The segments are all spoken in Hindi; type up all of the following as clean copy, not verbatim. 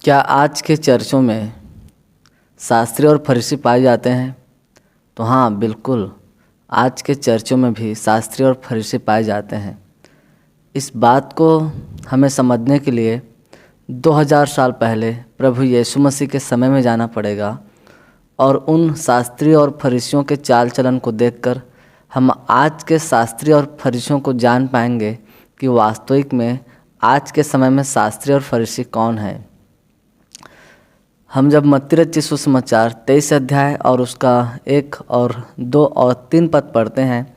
क्या आज के चर्चों में शास्त्री और फरीसी पाए जाते हैं? तो हाँ, बिल्कुल। आज के चर्चों में भी शास्त्री और फरीसी पाए जाते हैं। इस बात को हमें समझने के लिए 2000 साल पहले प्रभु यीशु मसीह के समय में जाना पड़ेगा और उन शास्त्री और फरीसियों के चाल चलन को देखकर हम आज के शास्त्री और फरीसियों को जान पाएंगे कि वास्तविक में आज के समय में शास्त्री और फरीसी कौन है। हम जब मत्ती रचित सुसमाचार 23 अध्याय और उसका 1 और 2 और 3 पद पढ़ते हैं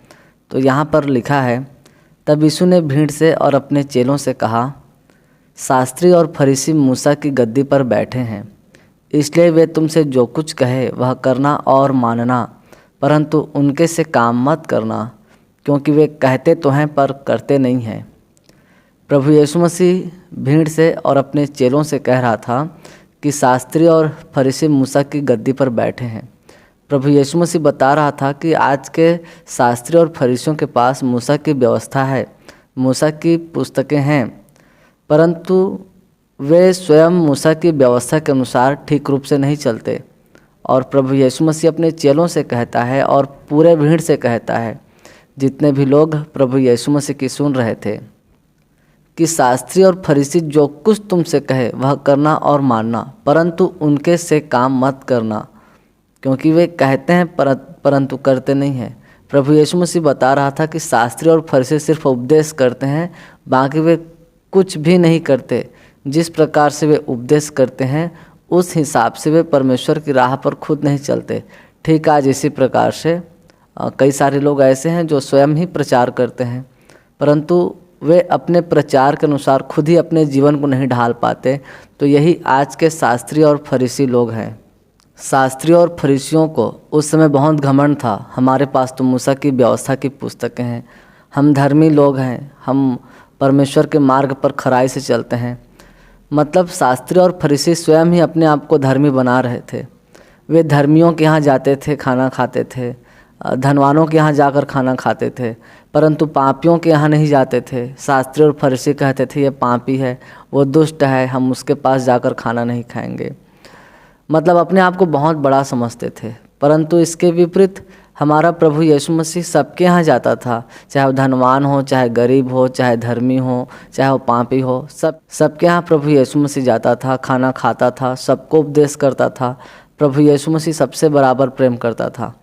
तो यहाँ पर लिखा है, तब यीशु ने भीड़ से और अपने चेलों से कहा, शास्त्री और फरीसी मूसा की गद्दी पर बैठे हैं, इसलिए वे तुमसे जो कुछ कहे वह करना और मानना, परंतु उनके से काम मत करना, क्योंकि वे कहते तो हैं पर करते नहीं हैं। प्रभु यीशु मसीह भीड़ से और अपने चेलों से कह रहा था कि शास्त्री और फरीसी मूसा की गद्दी पर बैठे हैं। प्रभु यीशु मसीह बता रहा था कि आज के शास्त्री और फरीसियों के पास मूसा की व्यवस्था है, मूसा की पुस्तकें हैं, परंतु वे स्वयं मूसा की व्यवस्था के अनुसार ठीक रूप से नहीं चलते। और प्रभु यीशु मसीह अपने चेलों से कहता है और पूरे भीड़ से कहता है, जितने भी लोग प्रभु यीशु मसीह की सुन रहे थे, कि शास्त्री और फरीसी जो कुछ तुमसे कहे वह करना और मानना, परंतु उनके से काम मत करना, क्योंकि वे कहते हैं परंतु करते नहीं हैं। प्रभु यीशु मसीह बता रहा था कि शास्त्री और फरीसी सिर्फ उपदेश करते हैं, बाकी वे कुछ भी नहीं करते। जिस प्रकार से वे उपदेश करते हैं उस हिसाब से वे परमेश्वर की राह पर खुद नहीं चलते। ठीक आज इसी प्रकार से कई सारे लोग ऐसे हैं जो स्वयं ही प्रचार करते हैं, परंतु वे अपने प्रचार के अनुसार खुद ही अपने जीवन को नहीं ढाल पाते। तो यही आज के शास्त्री और फरीसी लोग हैं। शास्त्री और फरीसियों को उस समय बहुत घमंड था, हमारे पास तो मूसा की व्यवस्था की पुस्तकें हैं, हम धर्मी लोग हैं, हम परमेश्वर के मार्ग पर खराई से चलते हैं। मतलब शास्त्री और फरीसी स्वयं ही अपने आप को धर्मी बना रहे थे। वे धर्मियों के यहाँ जाते थे, खाना खाते थे, धनवानों के यहाँ जाकर खाना खाते थे, परंतु पापियों के यहाँ नहीं जाते थे। शास्त्री और फरीसी कहते थे ये पापी है, वो दुष्ट है, हम उसके पास जाकर खाना नहीं खाएंगे। मतलब अपने आप को बहुत बड़ा समझते थे। परंतु इसके विपरीत हमारा प्रभु यीशु मसीह सबके यहाँ जाता था, चाहे वो धनवान हो, चाहे गरीब हो, चाहे धर्मी हो, चाहे वो पापी हो, सबके यहाँ प्रभु यीशु मसीह जाता था, खाना खाता था, सबको उपदेश करता था। प्रभु यीशु मसीह सबसे बराबर प्रेम करता था।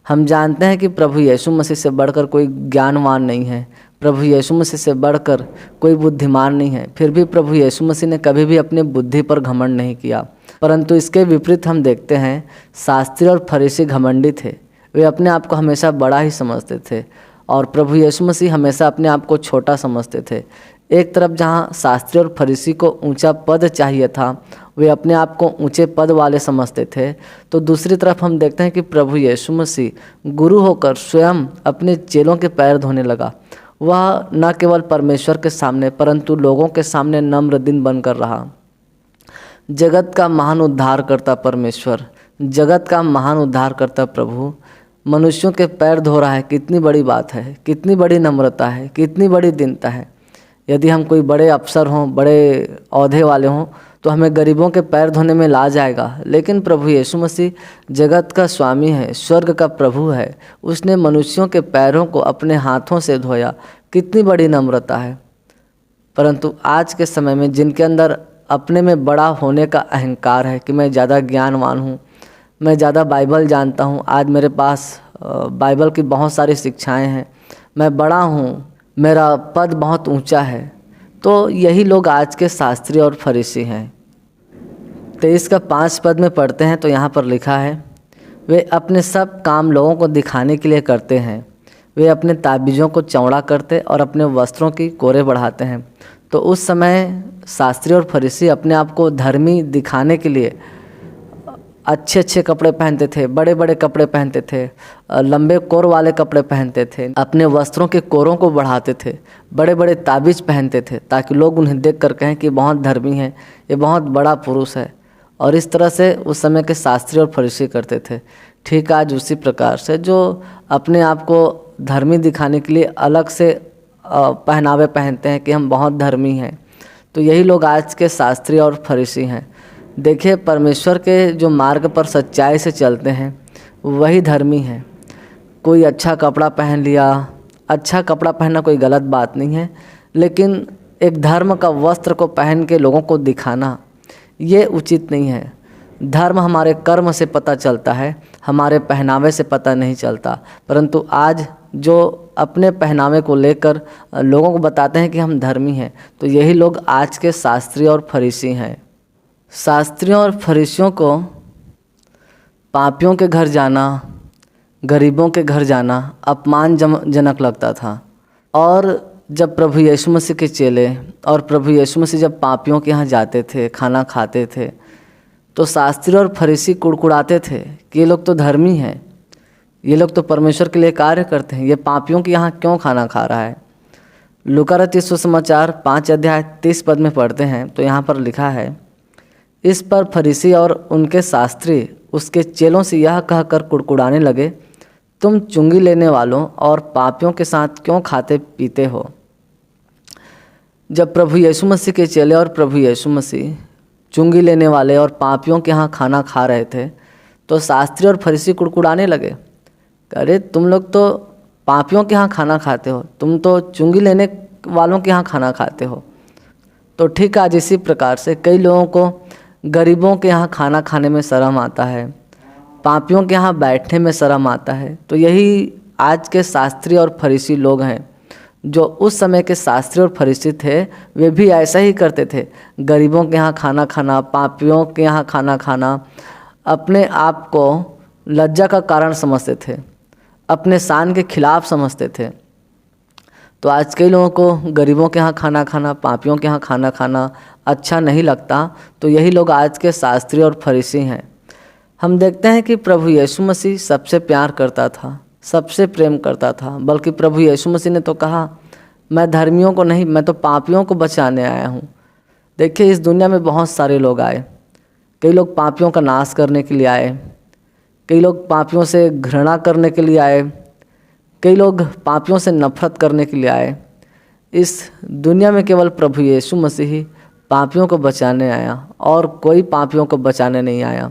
हम जानते हैं कि प्रभु यीशु मसीह से बढ़कर कोई ज्ञानवान नहीं है, प्रभु यीशु मसीह से बढ़कर कोई बुद्धिमान नहीं है, फिर भी प्रभु यीशु मसीह ने कभी भी अपनी बुद्धि पर घमंड नहीं किया। परंतु इसके विपरीत हम देखते हैं शास्त्री और फरीसी घमंडी थे। वे अपने आप को हमेशा बड़ा ही समझते थे और प्रभु यीशु मसीह हमेशा अपने आप को छोटा समझते थे। एक तरफ जहाँ शास्त्री और फरीसी को ऊंचा पद चाहिए था, वे अपने आप को ऊंचे पद वाले समझते थे, तो दूसरी तरफ हम देखते हैं कि प्रभु यीशु मसीह गुरु होकर स्वयं अपने चेलों के पैर धोने लगा। वह न केवल परमेश्वर के सामने परंतु लोगों के सामने नम्र दिन बनकर रहा। जगत का महान उद्धार करता परमेश्वर, जगत का महान उद्धार करता प्रभु मनुष्यों के पैर धो रहा है। कितनी बड़ी बात है, कितनी बड़ी नम्रता है, कितनी बड़ी दीनता है। यदि हम कोई बड़े अफसर हों, बड़े ओहदे वाले हों, तो हमें गरीबों के पैर धोने में ला जाएगा, लेकिन प्रभु यीशु मसीह जगत का स्वामी है, स्वर्ग का प्रभु है, उसने मनुष्यों के पैरों को अपने हाथों से धोया। कितनी बड़ी नम्रता है। परंतु आज के समय में जिनके अंदर अपने में बड़ा होने का अहंकार है कि मैं ज़्यादा ज्ञानवान हूँ, मैं ज़्यादा बाइबल जानता हूँ, आज मेरे पास बाइबल की बहुत सारी शिक्षाएँ हैं, मैं बड़ा हूँ, मेरा पद बहुत ऊंचा है, तो यही लोग आज के शास्त्री और फरीसी हैं। 23 का 5 पद में पढ़ते हैं तो यहाँ पर लिखा है, वे अपने सब काम लोगों को दिखाने के लिए करते हैं, वे अपने ताबीज़ों को चौड़ा करते और अपने वस्त्रों की कोरे बढ़ाते हैं। तो उस समय शास्त्री और फरीसी अपने आप को धर्मी दिखाने के लिए अच्छे अच्छे कपड़े पहनते थे, बड़े बड़े कपड़े पहनते थे, लंबे कोर वाले कपड़े पहनते थे, अपने वस्त्रों के कोरों को बढ़ाते थे, बड़े बड़े ताबीज़ पहनते थे, ताकि लोग उन्हें देखकर कहें कि बहुत धर्मी है, ये बहुत बड़ा पुरुष है। और इस तरह से उस समय के शास्त्री और फरीसी करते थे। ठीक आज उसी प्रकार से जो अपने आप को धर्मी दिखाने के लिए अलग से पहनावे पहनते हैं कि हम बहुत धर्मी हैं, तो यही लोग आज के शास्त्री और फरीसी हैं। देखिए, परमेश्वर के जो मार्ग पर सच्चाई से चलते हैं वही धर्मी हैं। कोई अच्छा कपड़ा पहन लिया, अच्छा कपड़ा पहनना कोई गलत बात नहीं है, लेकिन एक धर्म का वस्त्र को पहन के लोगों को दिखाना ये उचित नहीं है। धर्म हमारे कर्म से पता चलता है, हमारे पहनावे से पता नहीं चलता। परंतु आज जो अपने पहनावे को लेकर लोगों को बताते हैं कि हम धर्मी हैं, तो यही लोग आज के शास्त्री और फरीसी हैं। शास्त्रियों और फरीसियों को पापियों के घर जाना, गरीबों के घर जाना अपमानजनक लगता था। और जब प्रभु यीशु मसीह के चेले और प्रभु यीशु मसीह जब पापियों के यहाँ जाते थे, खाना खाते थे, तो शास्त्री और फरीसी कुड़कुड़ाते थे कि ये लोग तो धर्मी हैं, ये लोग तो परमेश्वर के लिए कार्य करते हैं, ये पापियों के यहाँ क्यों खाना खा रहा है। लूका रचित सुसमाचार 5 अध्याय 30 पद में पढ़ते हैं तो यहाँ पर लिखा है, इस पर फरीसी और उनके शास्त्री उसके चेलों से यह कहकर कुड़कुड़ाने लगे, तुम चुंगी लेने वालों और पापियों के साथ क्यों खाते पीते हो। जब प्रभु यीशु मसीह के चेले और प्रभु यीशु मसीह चुंगी लेने वाले और पापियों के यहाँ खाना खा रहे थे, तो शास्त्री और फरीसी कुड़कुड़ाने लगे, अरे तुम लोग तो पापियों के यहाँ खाना खाते हो, तुम तो चुंगी लेने वालों के यहाँ खाना खाते हो। तो ठीक आज इसी प्रकार से कई लोगों को गरीबों के यहाँ खाना खाने में शर्म आता है, पापियों के यहाँ बैठने में शर्म आता है। तो यही आज के शास्त्री और फरीसी लोग हैं। जो उस समय के शास्त्री और फरीसी थे वे भी ऐसा ही करते थे, गरीबों के यहाँ खाना खाना, पापियों के यहाँ खाना खाना अपने आप को लज्जा का कारण समझते थे, अपने शान के खिलाफ समझते थे। तो आज कई लोगों को गरीबों के यहाँ खाना खाना, पापियों के यहाँ खाना खाना अच्छा नहीं लगता। तो यही लोग आज के शास्त्री और फरीसी हैं। हम देखते हैं कि प्रभु यीशु मसीह सबसे प्यार करता था, सबसे प्रेम करता था, बल्कि प्रभु यीशु मसीह ने तो कहा, मैं धर्मियों को नहीं, मैं तो पापियों को बचाने आया हूँ। देखिए, इस दुनिया में बहुत सारे लोग आए, कई लोग पापियों का नाश करने के लिए आए, कई लोग पापियों से घृणा करने के लिए आए, कई लोग पापियों से नफरत करने के लिए आए। इस दुनिया में केवल प्रभु यीशु मसीह ही पापियों को बचाने आया और कोई पापियों को बचाने नहीं आया।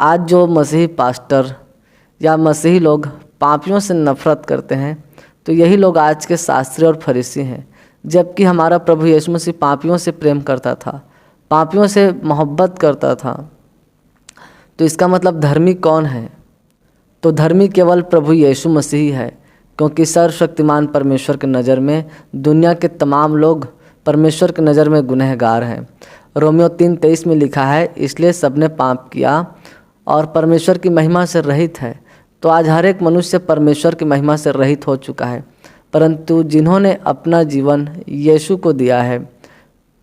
आज जो मसीही पास्टर या मसीही लोग पापियों से नफरत करते हैं, तो यही लोग आज के शास्त्री और फरीसी हैं। जबकि हमारा प्रभु यीशु मसीह पापियों से प्रेम करता था, पापियों से मोहब्बत करता था। तो इसका मतलब धर्मी कौन है? तो धर्मी केवल प्रभु यीशु मसीह ही है, क्योंकि सर्वशक्तिमान परमेश्वर की नज़र में दुनिया के तमाम लोग परमेश्वर की नज़र में गुनहगार हैं। रोमियो 3:23 में लिखा है, इसलिए सबने पाप किया और परमेश्वर की महिमा से रहित है। तो आज हर एक मनुष्य परमेश्वर की महिमा से रहित हो चुका है, परंतु जिन्होंने अपना जीवन यीशु को दिया है,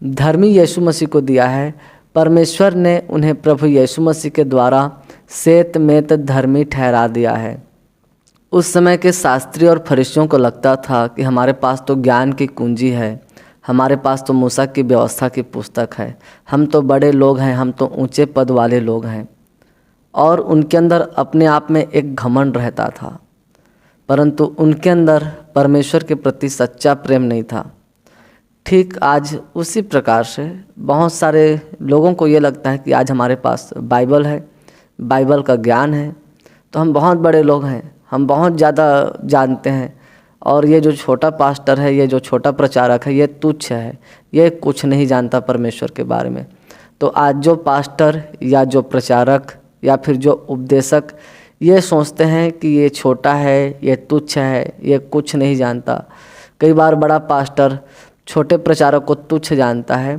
धर्मी यीशु मसीह को दिया है, परमेश्वर ने उन्हें प्रभु यीशु मसीह के द्वारा सेत मेत धर्मी ठहरा दिया है। उस समय के शास्त्री और फरीसियों को लगता था कि हमारे पास तो ज्ञान की कुंजी है, हमारे पास तो मूसा की व्यवस्था की पुस्तक है, हम तो बड़े लोग हैं, हम तो ऊंचे पद वाले लोग हैं। और उनके अंदर अपने आप में एक घमंड रहता था, परंतु उनके अंदर परमेश्वर के प्रति सच्चा प्रेम नहीं था। ठीक आज उसी प्रकार से बहुत सारे लोगों को ये लगता है कि आज हमारे पास बाइबल है, बाइबल का ज्ञान है, तो हम बहुत बड़े लोग हैं, हम बहुत ज़्यादा जानते हैं, और ये जो छोटा पास्टर है, ये जो छोटा प्रचारक है, ये तुच्छ है, ये कुछ नहीं जानता परमेश्वर के बारे में। तो आज जो पास्टर या जो प्रचारक या फिर जो उपदेशक ये सोचते हैं कि ये छोटा है, ये तुच्छ है, ये कुछ नहीं जानता। कई बार बड़ा पास्टर छोटे प्रचारक को तुच्छ जानता है।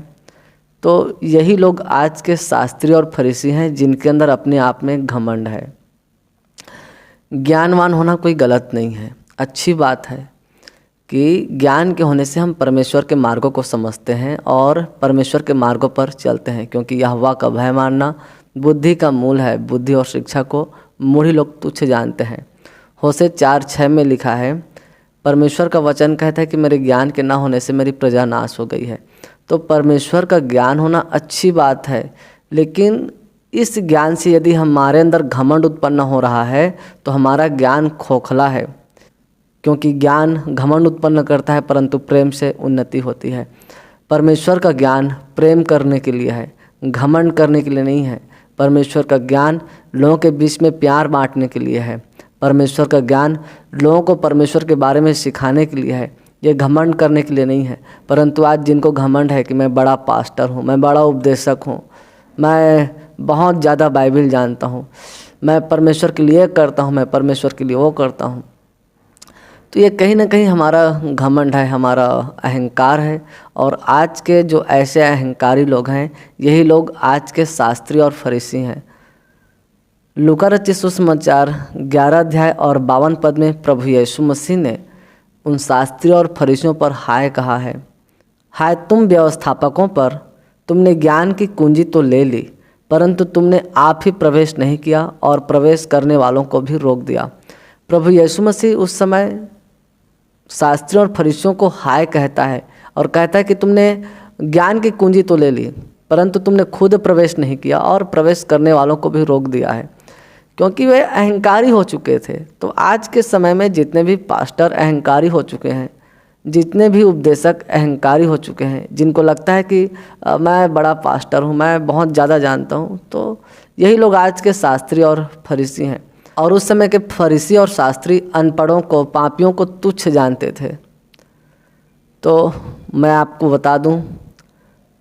तो यही लोग आज के शास्त्री और फरीसी हैं, जिनके अंदर अपने आप में घमंड है। ज्ञानवान होना कोई गलत नहीं है, अच्छी बात है कि ज्ञान के होने से हम परमेश्वर के मार्गों को समझते हैं और परमेश्वर के मार्गों पर चलते हैं, क्योंकि यहोवा का भय मानना बुद्धि का मूल है। बुद्धि और शिक्षा को मूढ़ी लोग तुच्छ जानते हैं। होशे 4:6 में लिखा है, परमेश्वर का वचन कहता है कि मेरे ज्ञान के ना होने से मेरी प्रजा नाश हो गई है। तो परमेश्वर का ज्ञान होना अच्छी बात है, लेकिन इस ज्ञान से यदि हमारे अंदर घमंड उत्पन्न हो रहा है तो हमारा ज्ञान खोखला है, क्योंकि ज्ञान घमंड उत्पन्न करता है, परंतु प्रेम से उन्नति होती है। परमेश्वर का ज्ञान प्रेम करने के लिए है, घमंड करने के लिए नहीं है। परमेश्वर का ज्ञान लोगों के बीच में प्यार बांटने के लिए है। परमेश्वर का ज्ञान लोगों को परमेश्वर के बारे में सिखाने के लिए है। ये घमंड करने के लिए नहीं है। परंतु आज जिनको घमंड है कि मैं बड़ा पास्टर हूँ, मैं बड़ा उपदेशक हूँ, मैं बहुत ज़्यादा बाइबल जानता हूँ, मैं परमेश्वर के लिए करता हूँ, मैं परमेश्वर के लिए वो करता हूँ, तो ये कहीं ना कहीं हमारा घमंड है, हमारा अहंकार है। और आज के जो ऐसे अहंकारी लोग हैं, यही लोग आज के शास्त्री और फरीसी हैं। लूका रचित सुसमाचार 11 अध्याय और 52 पद में प्रभु यीशु मसीह ने उन शास्त्रियों और फरीसियों पर हाय कहा है। हाय तुम व्यवस्थापकों पर, तुमने ज्ञान की कुंजी तो ले ली, परंतु तुमने आप ही प्रवेश नहीं किया और प्रवेश करने वालों को भी रोक दिया। प्रभु यीशु मसीह उस समय शास्त्रियों और फरीसियों को हाय कहता है और कहता है कि तुमने ज्ञान की कुंजी तो ले ली, परंतु तुमने खुद प्रवेश नहीं किया और प्रवेश करने वालों को भी रोक दिया है, क्योंकि वे अहंकारी हो चुके थे। तो आज के समय में जितने भी पास्टर अहंकारी हो चुके हैं, जितने भी उपदेशक अहंकारी हो चुके हैं, जिनको लगता है कि मैं बड़ा पास्टर हूँ, मैं बहुत ज़्यादा जानता हूँ, तो यही लोग आज के शास्त्री और फरीसी हैं। और उस समय के फरीसी और शास्त्री अनपढ़ों को, पापियों को तुच्छ जानते थे। तो मैं आपको बता दूं,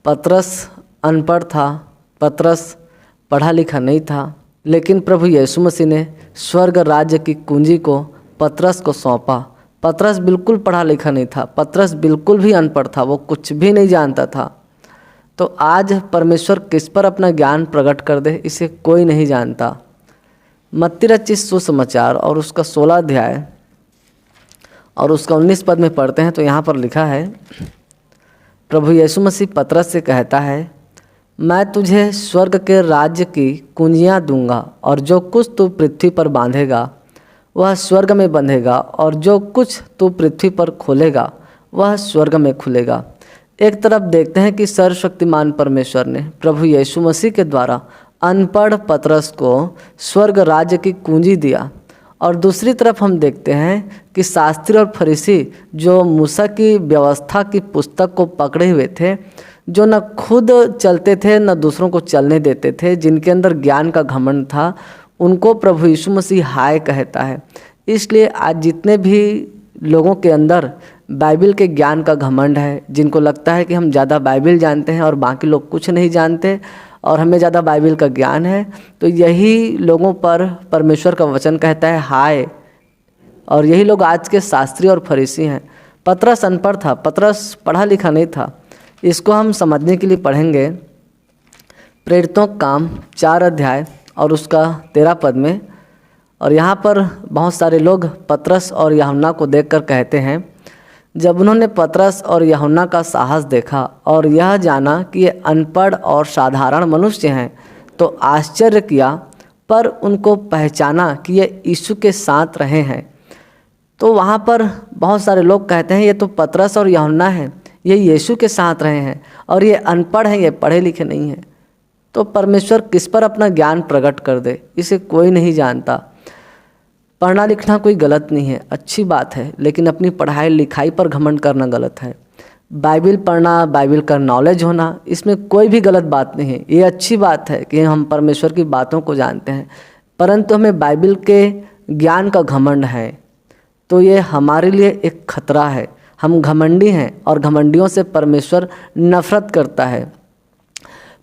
पतरस अनपढ़ था, पतरस पढ़ा लिखा नहीं था, लेकिन प्रभु यीशु मसीह ने स्वर्ग राज्य की कुंजी को पतरस को सौंपा। पतरस बिल्कुल पढ़ा लिखा नहीं था, पतरस बिल्कुल भी अनपढ़ था, वो कुछ भी नहीं जानता था। तो आज परमेश्वर किस पर अपना ज्ञान प्रकट कर दे, इसे कोई नहीं जानता। मत्ती रचित सुसमाचार और उसका 16 अध्याय और उसका 19 पद में पढ़ते हैं तो यहाँ पर लिखा है, प्रभु यीशु मसीह पतरस से कहता है, मैं तुझे स्वर्ग के राज्य की कुंजियाँ दूंगा, और जो कुछ तू पृथ्वी पर बांधेगा वह स्वर्ग में बंधेगा, और जो कुछ तू पृथ्वी पर खोलेगा वह स्वर्ग में खुलेगा। एक तरफ देखते हैं कि सर्वशक्तिमान परमेश्वर ने प्रभु यीशु मसीह के द्वारा अनपढ़ पतरस को स्वर्ग राज्य की कुंजी दिया, और दूसरी तरफ हम देखते हैं कि शास्त्री और फरीसी जो मूसा की व्यवस्था की पुस्तक को पकड़े हुए थे, जो न खुद चलते थे न दूसरों को चलने देते थे, जिनके अंदर ज्ञान का घमंड था, उनको प्रभु यीशु मसीह हाय कहता है। इसलिए आज जितने भी लोगों के अंदर बाइबल के ज्ञान का घमंड है, जिनको लगता है कि हम ज़्यादा बाइबल जानते हैं और बाकी लोग कुछ नहीं जानते और हमें ज़्यादा बाइबल का ज्ञान है, तो यही लोगों पर परमेश्वर का वचन कहता है हाय। और यही लोग आज के शास्त्री और फरीसी हैं। पतरस अनपढ़ था, पतरस पढ़ा लिखा नहीं था। इसको हम समझने के लिए पढ़ेंगे प्रेरितों का काम 4 अध्याय और उसका 13 पद में। और यहाँ पर बहुत सारे लोग पतरस और यूहन्ना को देखकर कहते हैं, जब उन्होंने पतरस और यूहन्ना का साहस देखा और यह जाना कि ये अनपढ़ और साधारण मनुष्य हैं, तो आश्चर्य किया, पर उनको पहचाना कि ये यीशु के साथ रहे हैं। तो वहाँ पर बहुत सारे लोग कहते हैं ये तो पतरस और यूहन्ना हैं, ये यीशु के साथ रहे हैं, और ये अनपढ़ हैं, ये पढ़े लिखे नहीं हैं। तो परमेश्वर किस पर अपना ज्ञान प्रकट कर दे, इसे कोई नहीं जानता। पढ़ना लिखना कोई गलत नहीं है, अच्छी बात है, लेकिन अपनी पढ़ाई लिखाई पर घमंड करना गलत है। बाइबल पढ़ना, बाइबल का नॉलेज होना, इसमें कोई भी गलत बात नहीं है। ये अच्छी बात है कि हम परमेश्वर की बातों को जानते हैं, परंतु हमें बाइबल के ज्ञान का घमंड है तो ये हमारे लिए एक खतरा है। हम घमंडी हैं और घमंडियों से परमेश्वर नफरत करता है।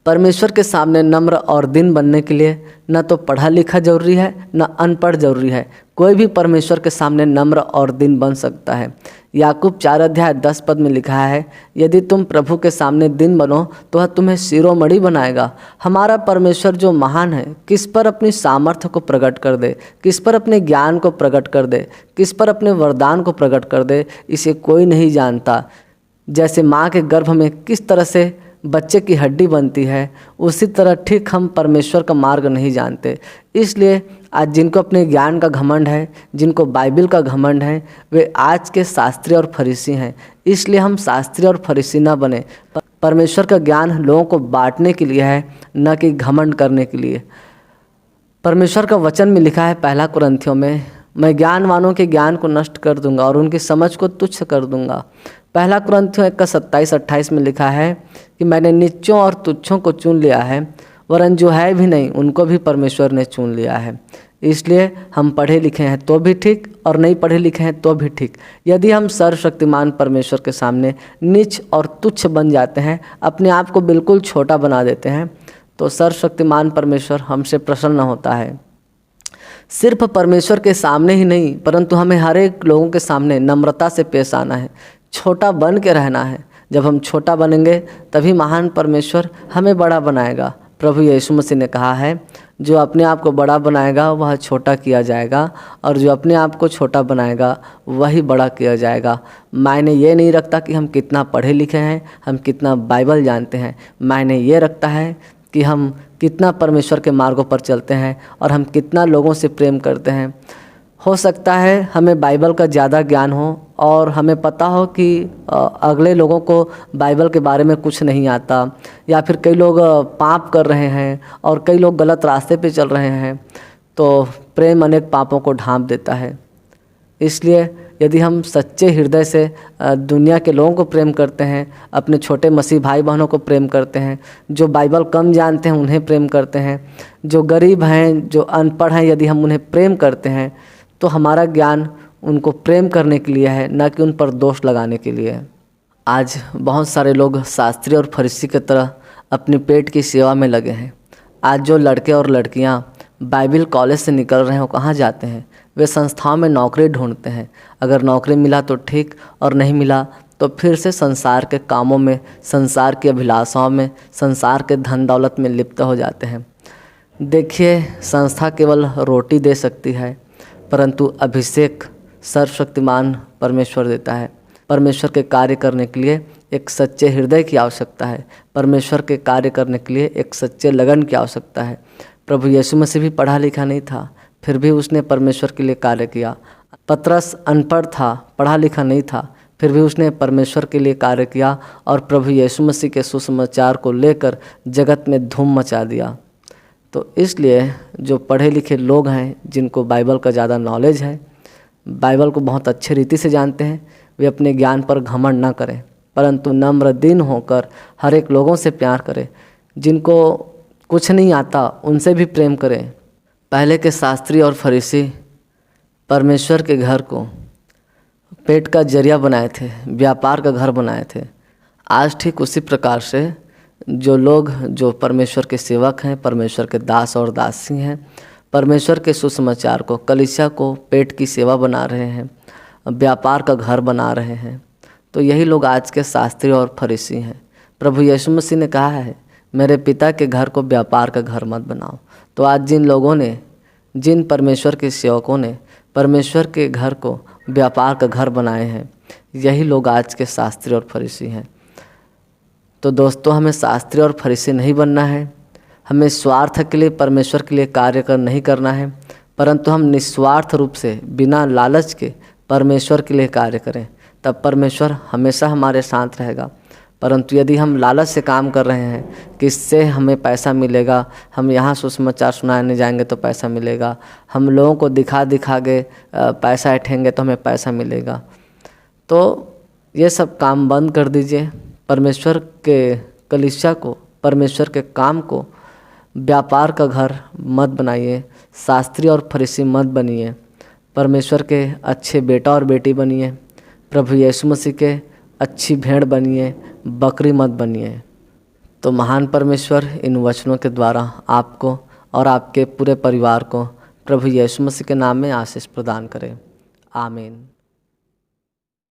परमेश्वर के सामने नम्र और दीन बनने के लिए न तो पढ़ा लिखा जरूरी है, न अनपढ़ जरूरी है। कोई भी परमेश्वर के सामने नम्र और दीन बन सकता है। याकूब 4 अध्याय 10 पद में लिखा है, यदि तुम प्रभु के सामने दीन बनो तो वह तुम्हें शिरोमणि बनाएगा। हमारा परमेश्वर जो महान है, किस पर अपनी सामर्थ्य को प्रकट कर दे, किस पर अपने ज्ञान को प्रकट कर दे, किस पर अपने वरदान को प्रकट कर दे, इसे कोई नहीं जानता। जैसे माँ के गर्भ में किस तरह से बच्चे की हड्डी बनती है, उसी तरह ठीक हम परमेश्वर का मार्ग नहीं जानते। इसलिए आज जिनको अपने ज्ञान का घमंड है, जिनको बाइबल का घमंड है, वे आज के शास्त्री और फरीसी हैं। इसलिए हम शास्त्री और फरीसी ना बने। परमेश्वर का ज्ञान लोगों को बांटने के लिए है, न कि घमंड करने के लिए। परमेश्वर का वचन में लिखा है 1 कुरिन्थियों में मैं ज्ञानवानों के ज्ञान को नष्ट कर दूंगा और उनकी समझ को तुच्छ कर दूंगा। पहला कुरिन्थियों 1:27-28 में लिखा है कि मैंने नीचों और तुच्छों को चुन लिया है, वरन जो है भी नहीं उनको भी परमेश्वर ने चुन लिया है। इसलिए हम पढ़े लिखे हैं तो भी ठीक और नहीं पढ़े लिखे हैं तो भी ठीक। यदि हम सर्वशक्तिमान परमेश्वर के सामने नीच और तुच्छ बन जाते हैं, अपने आप को बिल्कुल छोटा बना देते हैं, तो सर्वशक्तिमान परमेश्वर हमसे प्रसन्न होता है। सिर्फ परमेश्वर के सामने ही नहीं, परंतु हमें हर एक लोगों के सामने नम्रता से पेश आना है, छोटा बन के रहना है। जब हम छोटा बनेंगे तभी महान परमेश्वर हमें बड़ा बनाएगा। प्रभु यीशु मसीह ने कहा है, जो अपने आप को बड़ा बनाएगा वह छोटा किया जाएगा, और जो अपने आप को छोटा बनाएगा वही बड़ा किया जाएगा। मायने ये नहीं रखता कि हम कितना पढ़े लिखे हैं, हम कितना बाइबल जानते हैं। मायने ये रखता है कि हम कितना परमेश्वर के मार्गों पर चलते हैं और हम कितना लोगों से प्रेम करते हैं। हो सकता है हमें बाइबल का ज़्यादा ज्ञान हो और हमें पता हो कि अगले लोगों को बाइबल के बारे में कुछ नहीं आता, या फिर कई लोग पाप कर रहे हैं और कई लोग गलत रास्ते पे चल रहे हैं, तो प्रेम अनेक पापों को ढांप देता है। इसलिए यदि हम सच्चे हृदय से दुनिया के लोगों को प्रेम करते हैं, अपने छोटे मसीह भाई बहनों को प्रेम करते हैं, जो बाइबल कम जानते हैं उन्हें प्रेम करते हैं, जो गरीब हैं, जो अनपढ़ हैं, यदि हम उन्हें प्रेम करते हैं तो हमारा ज्ञान उनको प्रेम करने के लिए है, न कि उन पर दोष लगाने के लिए। आज बहुत सारे लोग शास्त्री और फरीसी की तरह अपने पेट की सेवा में लगे हैं। आज जो लड़के और लड़कियां बाइबल कॉलेज से निकल रहे हैं वो कहाँ जाते हैं? वे संस्थाओं में नौकरी ढूंढते हैं। अगर नौकरी मिला तो ठीक, और नहीं मिला तो फिर से संसार के कामों में, संसार की अभिलाषाओं में, संसार के धन दौलत में लिप्त हो जाते हैं। देखिए, संस्था केवल रोटी दे सकती है, परंतु अभिषेक सर्वशक्तिमान परमेश्वर देता है। परमेश्वर के कार्य करने के लिए एक सच्चे हृदय की आवश्यकता है। परमेश्वर के कार्य करने के लिए एक सच्चे लगन की आवश्यकता है। प्रभु यीशु मसीह भी पढ़ा लिखा नहीं था, फिर भी उसने परमेश्वर के लिए कार्य किया। पतरस अनपढ़ था, पढ़ा लिखा नहीं था, फिर भी उसने परमेश्वर के लिए कार्य किया और प्रभु यीशु मसीह के सुसमाचार को लेकर जगत में धूम मचा दिया। तो इसलिए जो पढ़े लिखे लोग हैं, जिनको बाइबल का ज़्यादा नॉलेज है, बाइबल को बहुत अच्छे रीति से जानते हैं, वे अपने ज्ञान पर घमंड ना करें, परंतु नम्र दीन होकर हर एक लोगों से प्यार करें। जिनको कुछ नहीं आता उनसे भी प्रेम करें। पहले के शास्त्री और फरीसी परमेश्वर के घर को पेट का जरिया बनाए थे, व्यापार का घर बनाए थे। आज ठीक उसी प्रकार से जो लोग जो परमेश्वर के सेवक हैं, परमेश्वर के दास और दासी हैं, परमेश्वर के सुसमाचार को, कलीसिया को पेट की सेवा बना रहे हैं, व्यापार का घर बना रहे हैं, तो यही लोग आज के शास्त्री और फरीसी हैं। प्रभु यीशु मसीह ने कहा है, मेरे पिता के घर को व्यापार का घर मत बनाओ। तो आज जिन लोगों ने, जिन परमेश्वर के सेवकों ने परमेश्वर के घर को व्यापार का घर बनाए हैं, यही लोग आज के शास्त्री और फरीसी हैं। तो दोस्तों, हमें शास्त्री और फरीसी नहीं बनना है। हमें स्वार्थ के लिए परमेश्वर के लिए कार्य नहीं करना है, परंतु हम निस्वार्थ रूप से बिना लालच के परमेश्वर के लिए कार्य करें, तब परमेश्वर हमेशा हमारे साथ रहेगा। परंतु यदि हम लालच से काम कर रहे हैं कि इससे हमें पैसा मिलेगा, हम यहाँ सुसमाचार सुनाने जाएंगे तो पैसा मिलेगा, हम लोगों को दिखा के पैसा ऐंठेंगे तो हमें पैसा मिलेगा, तो ये सब काम बंद कर दीजिए। परमेश्वर के कलीसिया को, परमेश्वर के काम को व्यापार का घर मत बनाइए, शास्त्री और फरीसी मत बनिए, परमेश्वर के अच्छे बेटा और बेटी बनिए, प्रभु यीशु मसीह के अच्छी भेड़ बनिए, बकरी मत बनिए। तो महान परमेश्वर इन वचनों के द्वारा आपको और आपके पूरे परिवार को प्रभु यीशु मसीह के नाम में आशीष प्रदान करे। आमीन।